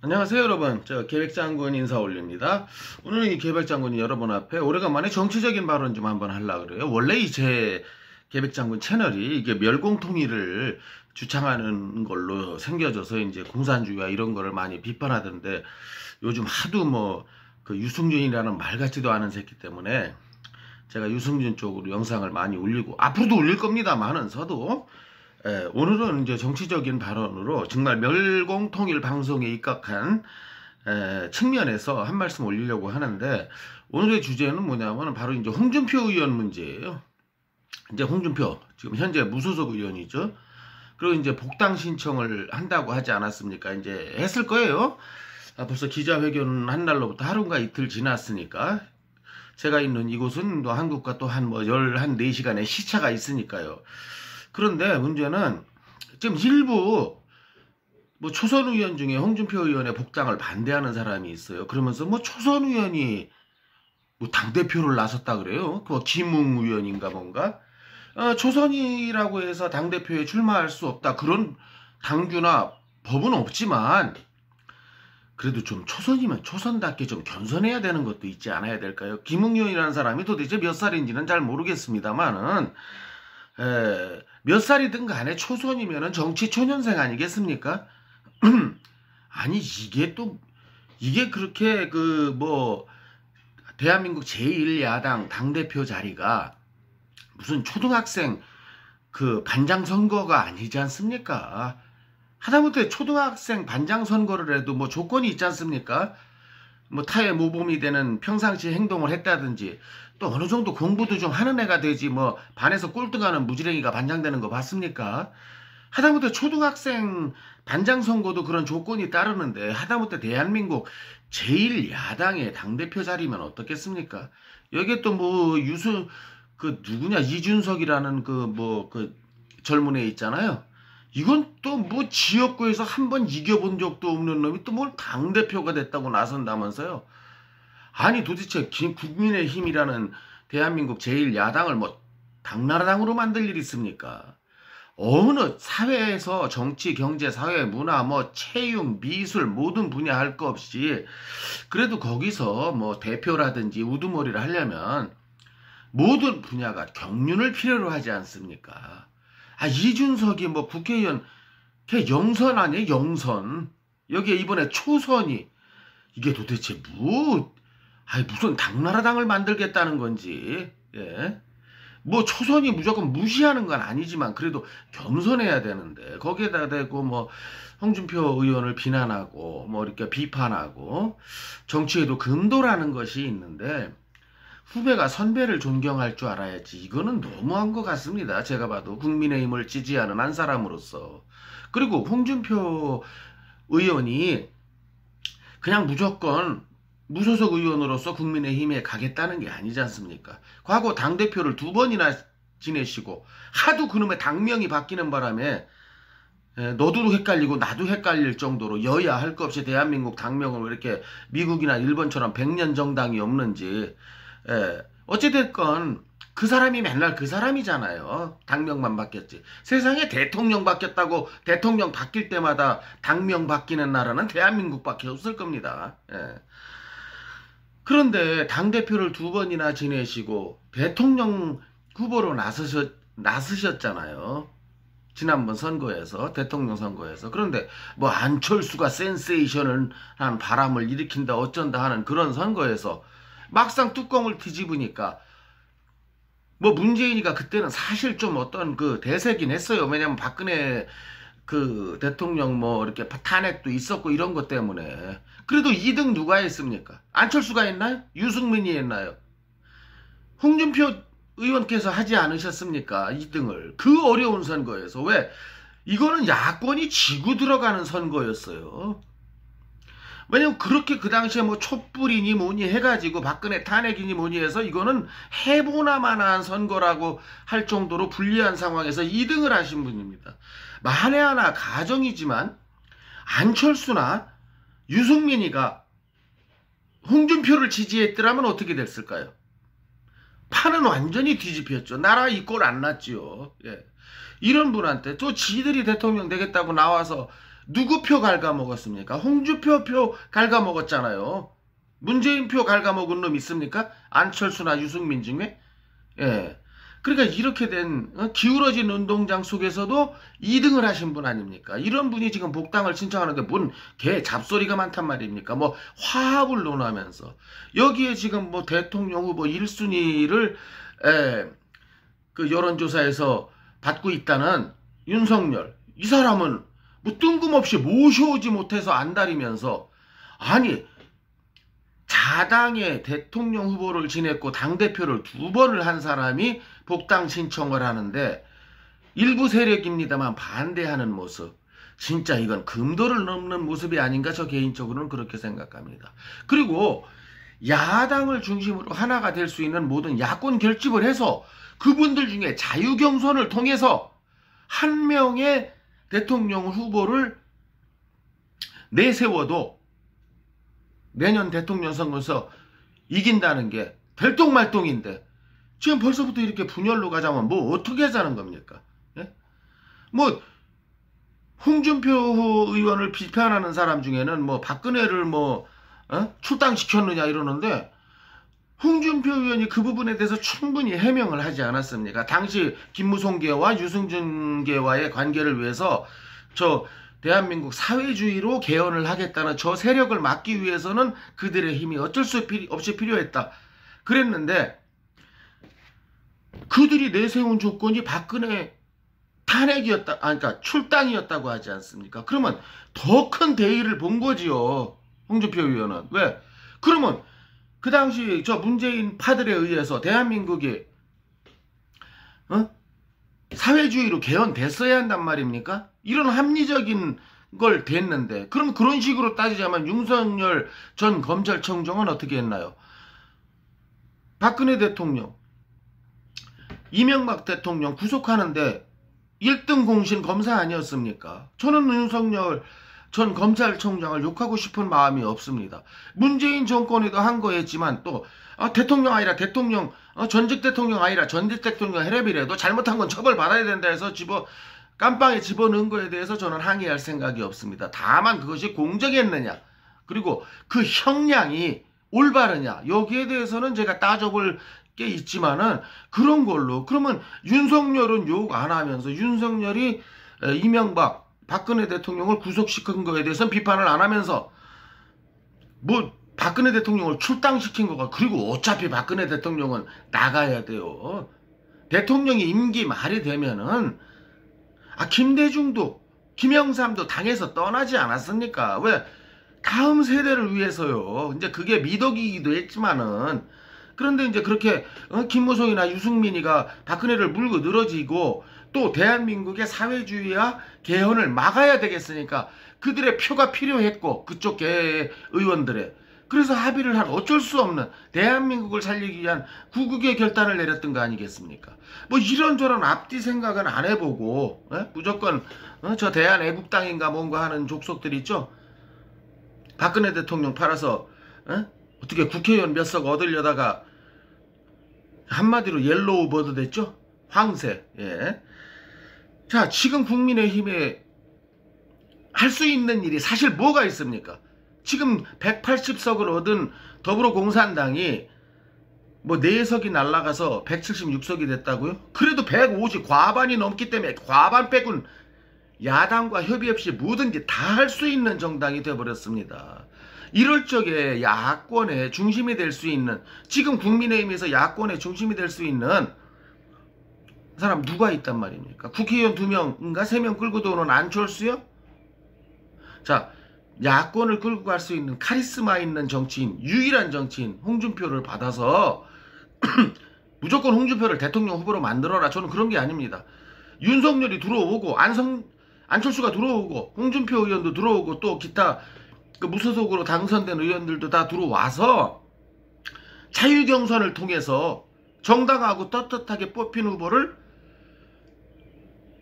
안녕하세요 여러분, 저 계백장군 인사 올립니다. 오늘은 이 계백장군이 여러분 앞에 오래간만에 정치적인 발언 좀 한번 하려고 그래요. 원래 이 제 계백장군 채널이 이게 멸공통일을 주창하는 걸로 생겨져서 이제 공산주의와 이런 거를 많이 비판하던데, 요즘 하도 뭐 그 유승준이라는 말 같지도 않은 새끼 때문에 제가 유승준 쪽으로 영상을 많이 올리고 앞으로도 올릴 겁니다만은서도, 오늘은 이제 정치적인 발언으로 정말 멸공통일 방송에 입각한 측면에서 한 말씀 올리려고 하는데, 오늘의 주제는 뭐냐면 바로 이제 홍준표 의원 문제예요. 이제 홍준표 지금 현재 무소속 의원이죠. 그리고 이제 복당 신청을 한다고 하지 않았습니까? 이제 했을 거예요. 벌써 기자회견 한 날로부터 하루인가 이틀 지났으니까. 제가 있는 이곳은 또 한국과 또 한 4시간의 시차가 있으니까요. 그런데 문제는 지금 일부 뭐 초선 의원 중에 홍준표 의원의 복당을 반대하는 사람이 있어요. 그러면서 뭐 초선 의원이 뭐 당대표를 나섰다 그래요. 그 김웅 의원인가 뭔가. 초선이라고 해서 당대표에 출마할 수 없다, 그런 당규나 법은 없지만 그래도 좀 초선이면 초선답게 좀 겸손해야 되는 것도 있지 않아야 될까요? 김웅 의원이라는 사람이 도대체 몇 살인지는 잘 모르겠습니다만은, 몇 살이든 간에 초선이면은 정치 초년생 아니겠습니까? 아니 이게 그렇게 대한민국 제1야당 당대표 자리가 무슨 초등학생 반장 선거가 아니지 않습니까? 하다못해 초등학생 반장 선거를 해도 뭐 조건이 있지 않습니까? 뭐 타의 모범이 되는 평상시 행동을 했다든지, 또 어느 정도 공부도 좀 하는 애가 되지, 뭐 반에서 꼴등하는 무지랭이가 반장되는 거 봤습니까? 하다못해 초등학생 반장 선거도 그런 조건이 따르는데, 하다못해 대한민국 제1야당의 당대표 자리면 어떻겠습니까? 여기에 또 뭐 이준석이라는 젊은 애 있잖아요. 이건 또 뭐 지역구에서 한 번 이겨본 적도 없는 놈이 또 뭘 당대표가 됐다고 나선다면서요. 아니 도대체 국민의힘이라는 대한민국 제1야당을 뭐 당나라당으로 만들 일이 있습니까? 어느 사회에서 정치, 경제, 사회, 문화, 뭐 체육, 미술 모든 분야 할 거 없이 그래도 거기서 뭐 대표라든지 우두머리를 하려면 모든 분야가 경륜을 필요로 하지 않습니까? 이준석이 뭐 국회의원 걔 영선 아니에요? 영선. 여기에 이번에 초선이 이게 도대체 무슨 당나라당을 만들겠다는 건지. 예. 뭐 초선이 무조건 무시하는 건 아니지만 그래도 겸손해야 되는데, 거기에다 대고 뭐 홍준표 의원을 비난하고 뭐 이렇게 비판하고, 정치에도 금도라는 것이 있는데 후배가 선배를 존경할 줄 알아야지. 이거는 너무한 것 같습니다. 제가 봐도 국민의힘을 지지하는 한 사람으로서. 그리고 홍준표 의원이 그냥 무조건 무소속 의원으로서 국민의힘에 가겠다는 게 아니지 않습니까? 과거 당대표를 2번이나 지내시고 하도 그놈의 당명이 바뀌는 바람에 너도 헷갈리고 나도 헷갈릴 정도로 여야 할 것 없이 대한민국 당명을 왜 이렇게 미국이나 일본처럼 100년 정당이 없는지. 어찌됐건 그 사람이 맨날 그 사람이잖아요. 당명만 바뀌었지. 세상에 대통령 바뀌었다고 대통령 바뀔 때마다 당명 바뀌는 나라는 대한민국밖에 없을 겁니다. 그런데 당대표를 2번이나 지내시고 대통령 후보로 나서셨잖아요. 지난번 선거에서, 대통령 선거에서. 그런데 뭐 안철수가 센세이션을 한 바람을 일으킨다 어쩐다 하는 그런 선거에서 막상 뚜껑을 뒤집으니까 뭐 문재인이가 그때는 사실 좀 어떤 대세긴 했어요. 왜냐면 박근혜 대통령 뭐 이렇게 탄핵도 있었고 이런 것 때문에. 그래도 2등 누가 했습니까? 안철수가 했나요? 유승민이 했나요? 홍준표 의원께서 하지 않으셨습니까? 2등을. 그 어려운 선거에서. 왜? 이거는 야권이 지고 들어가는 선거였어요. 왜냐면 그렇게 그 당시에 뭐 촛불이니 뭐니 해가지고 박근혜 탄핵이니 뭐니 해서 이거는 해보나마나한 선거라고 할 정도로 불리한 상황에서 2등을 하신 분입니다. 만에 하나 가정이지만 안철수나 유승민이가 홍준표를 지지했더라면 어떻게 됐을까요? 판은 완전히 뒤집혔죠. 나라 이 꼴 안 났지요. 예. 이런 분한테 또 지들이 대통령 되겠다고 나와서 누구 표 갉아먹었습니까? 홍준표 표 갉아먹었잖아요. 문재인 표 갉아먹은 놈 있습니까? 안철수나 유승민 중에? 예. 그러니까 이렇게 된 기울어진 운동장 속에서도 2등을 하신 분 아닙니까? 이런 분이 지금 복당을 신청하는데 뭔 개 잡소리가 많단 말입니까? 뭐 화합을 논하면서 여기에 지금 뭐 대통령 후보 1순위를 그 여론조사에서 받고 있다는 윤석열, 이 사람은 뭐 뜬금없이 모셔오지 못해서 안달이면서, 아니 자당의 대통령 후보를 지냈고 당대표를 2번을 한 사람이 복당 신청을 하는데 일부 세력입니다만 반대하는 모습, 진짜 이건 금도를 넘는 모습이 아닌가, 저 개인적으로는 그렇게 생각합니다. 그리고 야당을 중심으로 하나가 될 수 있는 모든 야권 결집을 해서 그분들 중에 자유경선을 통해서 한 명의 대통령 후보를 내세워도 내년 대통령 선거에서 이긴다는 게 될똥말똥인데 지금 벌써부터 이렇게 분열로 가자면 뭐 어떻게 하자는 겁니까? 예? 뭐 홍준표 의원을 비판하는 사람 중에는 뭐 박근혜를 뭐 출당시켰느냐 이러는데, 홍준표 의원이 그 부분에 대해서 충분히 해명을 하지 않았습니까? 당시 김무성계와 유승준계와의 관계를 위해서 저 대한민국 사회주의로 개헌을 하겠다는 저 세력을 막기 위해서는 그들의 힘이 어쩔 수 없이 필요했다 그랬는데, 그들이 내세운 조건이 박근혜 탄핵이었다, 그러니까 출당이었다고 하지 않습니까? 그러면 더 큰 대의를 본 거지요, 홍준표 의원은. 왜? 그러면 그 당시 저 문재인 파들에 의해서 대한민국이 사회주의로 개헌됐어야 한단 말입니까? 이런 합리적인 걸 됐는데, 그럼 그런 식으로 따지자면 윤석열 전 검찰총장은 어떻게 했나요? 박근혜 대통령, 이명박 대통령 구속하는데 1등 공신 검사 아니었습니까? 저는 윤석열 전 검찰총장을 욕하고 싶은 마음이 없습니다. 문재인 정권에도 한 거였지만 또 대통령 아니라 대통령, 전직 대통령 아니라 전직 대통령 해랩이라도 잘못한 건 처벌받아야 된다 해서 깜빵에 집어넣은 거에 대해서 저는 항의할 생각이 없습니다. 다만 그것이 공정했느냐, 그리고 그 형량이 올바르냐, 여기에 대해서는 제가 따져볼 게 있지만은, 그런 걸로 그러면 윤석열은 욕 안 하면서 윤석열이 이명박 박근혜 대통령을 구속시킨 거에 대해서는 비판을 안 하면서 뭐 박근혜 대통령을 출당시킨 거가, 그리고 어차피 박근혜 대통령은 나가야 돼요. 대통령이 임기 말이 되면은 김대중도 김영삼도 당에서 떠나지 않았습니까? 왜? 다음 세대를 위해서요. 이제 그게 미덕이기도 했지만은, 그런데 이제 그렇게 김무성이나 유승민이가 박근혜를 물고 늘어지고 또 대한민국의 사회주의와 개헌을 막아야 되겠으니까 그들의 표가 필요했고, 그쪽 계 의원들의, 그래서 합의를 한 어쩔 수 없는 대한민국을 살리기 위한 구국의 결단을 내렸던 거 아니겠습니까? 뭐 이런저런 앞뒤 생각은 안 해보고 무조건 저 대한애국당인가 뭔가 하는 족속들 있죠? 박근혜 대통령 팔아서 어떻게 국회의원 몇 석 얻으려다가 한마디로 옐로우 버드 됐죠? 황새. 예. 자, 지금 국민의힘에 할 수 있는 일이 사실 뭐가 있습니까? 지금 180석을 얻은 더불어공산당이 뭐 4석이 날아가서 176석이 됐다고요? 그래도 150 과반이 넘기 때문에 과반 빼곤 야당과 협의 없이 뭐든지 다 할 수 있는 정당이 되어버렸습니다. 이럴 적에 야권의 중심이 될 수 있는, 지금 국민의힘에서 야권의 중심이 될 수 있는 사람 누가 있단 말입니까? 국회의원 2명인가 3명 끌고 도는 안철수요? 자, 야권을 끌고 갈 수 있는 카리스마 있는 정치인, 유일한 정치인 홍준표를 받아서 무조건 홍준표를 대통령 후보로 만들어라, 저는 그런 게 아닙니다. 윤석열이 들어오고 안철수가 들어오고 홍준표 의원도 들어오고 또 기타 그 무소속으로 당선된 의원들도 다 들어와서 자유경선을 통해서 정당하고 떳떳하게 뽑힌 후보를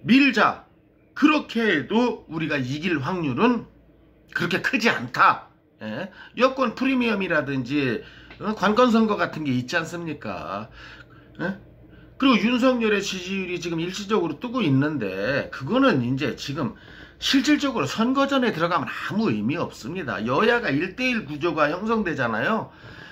밀자. 그렇게 해도 우리가 이길 확률은 그렇게 크지 않다. 예? 여권 프리미엄이라든지 관건선거 같은 게 있지 않습니까? 예? 그리고 윤석열의 지지율이 지금 일시적으로 뜨고 있는데, 그거는 이제 지금 실질적으로 선거전에 들어가면 아무 의미 없습니다. 여야가 1대1 구조가 형성되잖아요.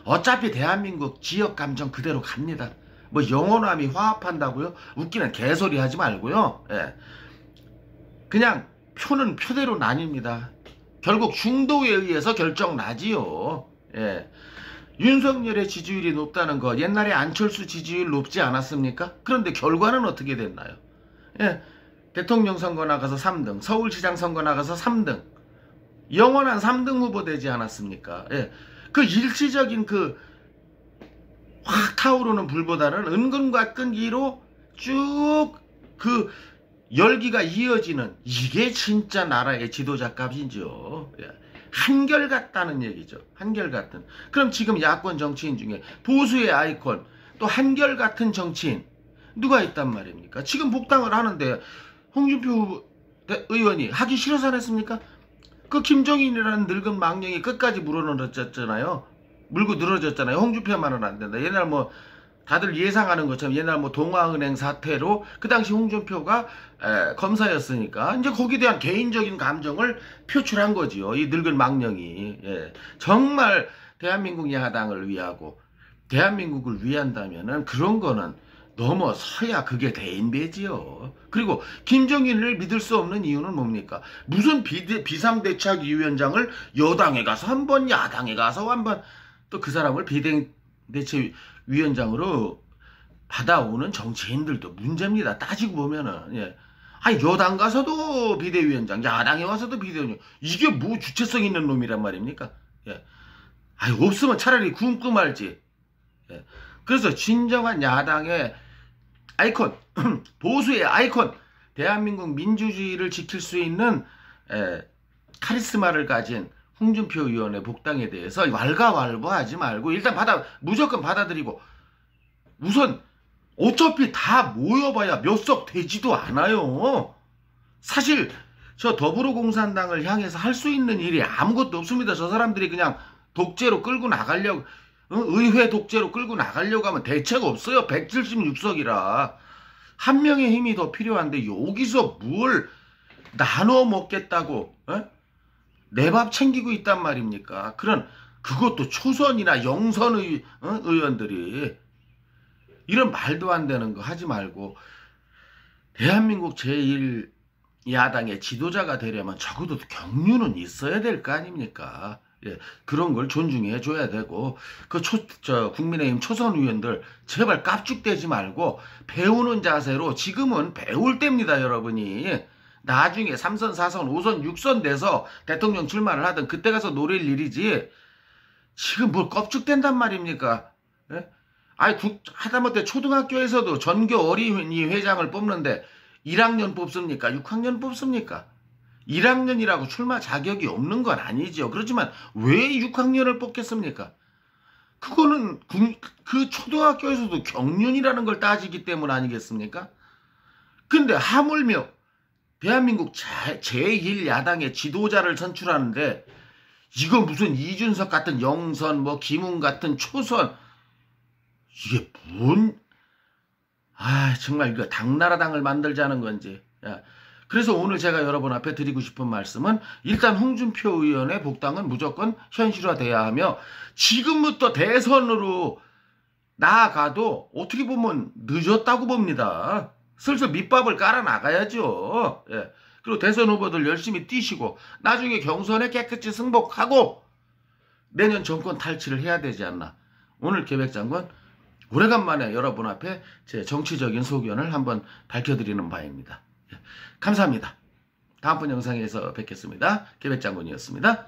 어차피 대한민국 지역 감정 그대로 갑니다. 뭐 영원함이 화합한다고요? 웃기는 개소리 하지 말고요. 예. 그냥 표는 표대로 나뉩니다. 결국 중도에 의해서 결정 나지요. 예. 윤석열의 지지율이 높다는 거 옛날에 안철수 지지율 높지 않았습니까? 그런데 결과는 어떻게 됐나요? 예. 대통령 선거 나가서 3등, 서울시장 선거 나가서 3등, 영원한 3등 후보 되지 않았습니까? 예. 그 일시적인 그 확 타오르는 불보다는 은근과 끈기로 쭉 그 열기가 이어지는 이게 진짜 나라의 지도자 값이죠. 예. 한결같다는 얘기죠. 한결같은. 그럼 지금 야권 정치인 중에 보수의 아이콘 또 한결같은 정치인 누가 있단 말입니까? 지금 복당을 하는데 홍준표 의원이 하기 싫어서 안 했습니까? 그 김종인이라는 늙은 망령이 끝까지 물고 늘어졌잖아요. 홍준표만은 안 된다. 옛날 뭐 다들 예상하는 것처럼 옛날 뭐 동아은행 사태로 그 당시 홍준표가 검사였으니까 이제 거기에 대한 개인적인 감정을 표출한 거지요. 이 늙은 망령이. 예. 정말 대한민국 야당을 위하고 대한민국을 위한다면은 그런 거는 넘어서야 그게 대인배지요. 그리고 김정인을 믿을 수 없는 이유는 뭡니까? 무슨 비상대책위원장을 여당에 가서 한 번, 야당에 가서 한 번, 또 그 사람을 비대위원장으로 받아오는 정치인들도 문제입니다. 따지고 보면은. 예. 아니 여당 가서도 비대위원장, 야당에 와서도 비대위원장. 이게 뭐 주체성 있는 놈이란 말입니까? 예. 아니 없으면 차라리 굶고 말지. 예. 그래서 진정한 야당의 아이콘, 보수의 아이콘, 대한민국 민주주의를 지킬 수 있는 카리스마를 가진 홍준표 의원의 복당에 대해서 왈가왈부하지 말고 일단 무조건 받아들이고 우선 어차피 다 모여봐야 몇 석 되지도 않아요. 사실 저 더불어공산당을 향해서 할 수 있는 일이 아무것도 없습니다. 저 사람들이 그냥 독재로 끌고 나가려고 의회 독재로 끌고 나가려고 하면 대책 없어요. 176석이라. 한 명의 힘이 더 필요한데 여기서 뭘 나눠 먹겠다고 내 밥 챙기고 있단 말입니까? 그것도 초선이나 영선 의원들이 이런 말도 안 되는 거 하지 말고 대한민국 제1야당의 지도자가 되려면 적어도 경륜은 있어야 될 거 아닙니까? 예, 그런 걸 존중해 줘야 되고 국민의힘 초선 의원들 제발 깝죽대지 말고 배우는 자세로 지금은 배울 때입니다. 여러분이 나중에 3선 4선 5선 6선 돼서 대통령 출마를 하든 그때 가서 노릴 일이지 지금 뭘 껍죽댄단 말입니까? 예? 아니 하다못해 초등학교에서도 전교 어린이 회장을 뽑는데 1학년 뽑습니까? 6학년 뽑습니까? 1학년이라고 출마 자격이 없는 건 아니죠. 그렇지만 왜 6학년을 뽑겠습니까? 그거는 그 초등학교에서도 경륜이라는 걸 따지기 때문 아니겠습니까? 근데 하물며 대한민국 제1야당의 지도자를 선출하는데 이거 무슨 이준석 같은 영선 뭐 김웅 같은 초선 이게 정말 이거 당나라당을 만들자는 건지. 그래서 오늘 제가 여러분 앞에 드리고 싶은 말씀은 일단 홍준표 의원의 복당은 무조건 현실화돼야 하며 지금부터 대선으로 나아가도 어떻게 보면 늦었다고 봅니다. 슬슬 밑밥을 깔아 나가야죠. 예. 그리고 대선 후보들 열심히 뛰시고 나중에 경선에 깨끗이 승복하고 내년 정권 탈취를 해야 되지 않나. 오늘 계획장관 오래간만에 여러분 앞에 제 정치적인 소견을 한번 밝혀드리는 바입니다. 감사합니다. 다음번 영상에서 뵙겠습니다. 계획장군이었습니다.